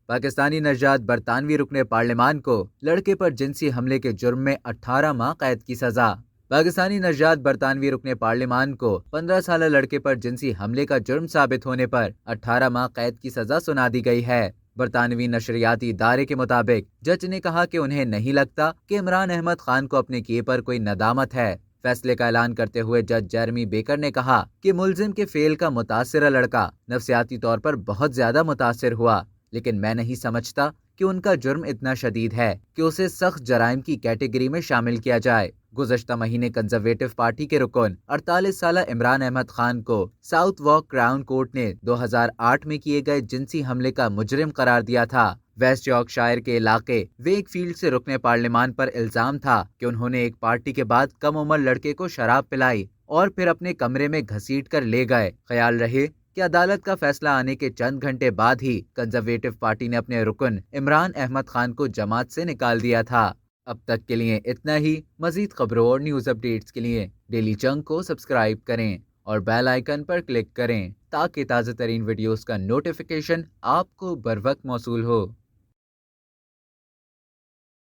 پاکستانی نژاد برطانوی رکن پارلیمان کو لڑکے پر جنسی حملے کے جرم میں 18 ماہ قید کی سزا۔ پاکستانی نژاد برطانوی رکن پارلیمان کو 15 سالہ لڑکے پر جنسی حملے کا جرم ثابت ہونے پر 18 ماہ قید کی سزا سنا دی گئی ہے۔ برطانوی نشریاتی ادارے کے مطابق جج نے کہا کہ انہیں نہیں لگتا کہ عمران احمد خان کو اپنے کیے پر کوئی ندامت ہے۔ فیصلے کا اعلان کرتے ہوئے جج جیرمی بیکر نے کہا کہ ملزم کے فعل کا متاثرہ لڑکا نفسیاتی طور پر بہت زیادہ متاثر ہوا، لیکن میں نہیں سمجھتا کہ ان کا جرم اتنا شدید ہے کہ اسے سخت جرائم کی کیٹیگری میں شامل کیا جائے۔ گزشتہ مہینے کنزرویٹو پارٹی کے رکن 48 سالہ عمران احمد خان کو ساؤتھ وارک کراؤن کورٹ نے 2008 میں کیے گئے جنسی حملے کا مجرم قرار دیا تھا۔ ویسٹ یارک شائر کے علاقے ویک فیلڈ سے رکن پارلیمان پر الزام تھا کہ انہوں نے ایک پارٹی کے بعد کم عمر لڑکے کو شراب پلائی اور پھر اپنے کمرے میں گھسیٹ کر لے گئے۔ خیال رہے کہ عدالت کا فیصلہ آنے کے چند گھنٹے بعد ہی کنزرویٹو پارٹی نے اپنے رکن عمران احمد خان کو جماعت سے نکال دیا تھا۔ اب تک کے لیے اتنا ہی۔ مزید خبروں اور نیوز اپڈیٹس کے لیے ڈیلی چنک کو سبسکرائب کریں اور بیل آئیکن پر کلک کریں تاکہ تازہ ترین ویڈیوز کا نوٹیفیکیشن آپ کو بر وقت موصول ہو۔